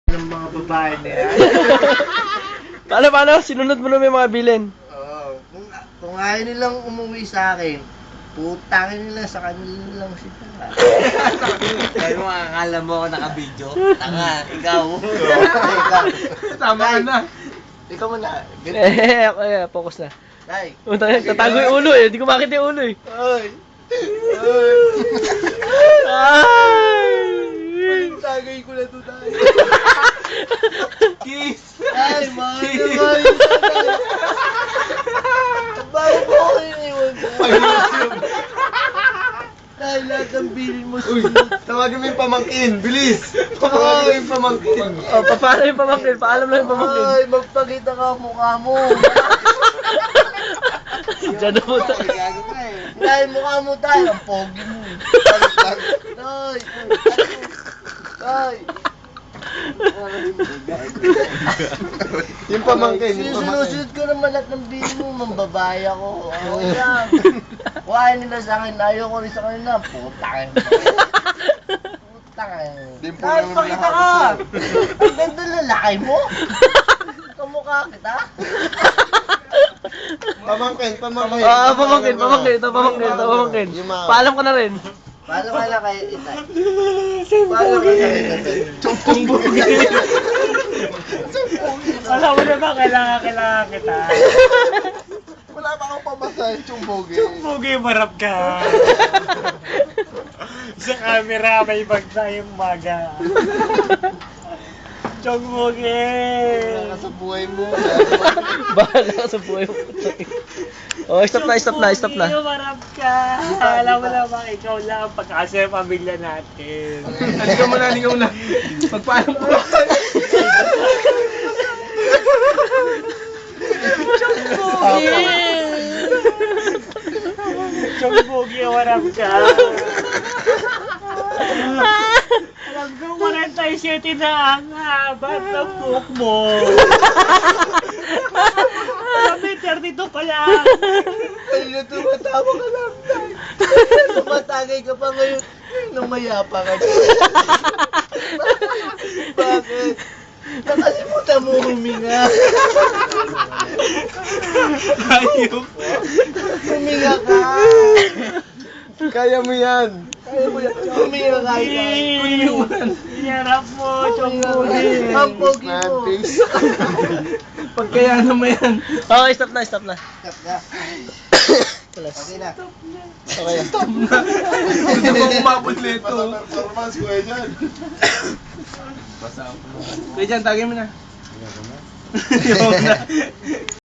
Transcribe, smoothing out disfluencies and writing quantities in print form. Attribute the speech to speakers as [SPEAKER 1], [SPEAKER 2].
[SPEAKER 1] ng mga babae na yan.
[SPEAKER 2] Paano? Sinunod mo na may mga bilin.
[SPEAKER 1] Oo. Kung ayaw nilang umuwi sa akin, putangin nila sa kanila lang sila.
[SPEAKER 3] Kaya mo, akala mo ako naka-video? Tanga, ikaw.
[SPEAKER 1] Tama ka na. Ikaw muna.
[SPEAKER 2] Focus na.
[SPEAKER 1] Tay.
[SPEAKER 2] Tatago yung ulo eh. Hindi ko makita yung ulo eh.
[SPEAKER 1] Ay. Tagay ko na ito tayo.
[SPEAKER 3] Kiss!
[SPEAKER 1] Ay, mahal naman. Bakit mo ako iniwan ko? Dahil lahat ng bilin mo sunod.
[SPEAKER 4] Tawagin mo yung pamangkin, bilis! Tawagin mo yung pamangkin.
[SPEAKER 2] Oh, paano yung pamangkin? Paalam lang yung pamangkin.
[SPEAKER 1] Ay, magpakita ka ang mukha mo.
[SPEAKER 2] Diyan na po tayo.
[SPEAKER 3] Gago ka eh.
[SPEAKER 1] Dahil mukha mo tayo, ang pogi mo. Ay, ay.
[SPEAKER 4] Yung pamangkin, yung pamangkin.
[SPEAKER 1] Sinusunod ko naman lahat ng bilin mo, mambabae ako. Okay lang. Kuhain nila sa akin, ayoko rin sa kanila. Putang.
[SPEAKER 4] Di po
[SPEAKER 1] Dahil
[SPEAKER 4] naman
[SPEAKER 1] pakita ka.
[SPEAKER 4] lahat
[SPEAKER 1] Ang ganda ng lalaki mo. Kamukha kita.
[SPEAKER 4] Pamangkin.
[SPEAKER 2] Pamangkin. Ito, pamangkin.
[SPEAKER 4] Yung mga-
[SPEAKER 2] Paalam ko na rin.
[SPEAKER 1] Paano ka lang kayo isa? Paano ka lang isa?
[SPEAKER 3] Alam mo na ba, kailangan kita.
[SPEAKER 4] Wala pa akong pamasahin, Chumbogi.
[SPEAKER 3] Pugi, marap ka. Sa camera, may bag tayong maga. Chong Pugi.
[SPEAKER 4] Wala ka sa buhay mo.
[SPEAKER 2] Bahala ka sa buhay mo. Oh, stop na.
[SPEAKER 3] Pugi, marap ka. Alam mo na ba, ikaw lang, pagkasya yung pamilya natin.
[SPEAKER 4] Halika mo na. Magpaalam ko.
[SPEAKER 3] Chong Pugi, marap ka. Alam ko, 47 na ang haba ng buhok mo. Sabi, 32 pa lang.
[SPEAKER 1] Ay, tumatawa ka lang. Tumatagay ka pa ngayon. Nung mayapa ka. Bakit? Nakalimutan mo huminga.
[SPEAKER 3] Ayop.
[SPEAKER 1] Huminga ka.
[SPEAKER 4] Kaya mo yan.
[SPEAKER 1] Huminga ka.
[SPEAKER 3] Yarap mo, Chong Pugi.
[SPEAKER 1] Ang pogi
[SPEAKER 4] Man,
[SPEAKER 1] mo.
[SPEAKER 4] face.
[SPEAKER 2] Pagkayaan mo yan. Okay, stop na.
[SPEAKER 1] Stop na. Okay na.
[SPEAKER 2] Okay.
[SPEAKER 4] Hindi mo umabot nito. Performance ko eh dyan.
[SPEAKER 2] Kuya Jan, tagay mo na.
[SPEAKER 4] Ayaw ko na.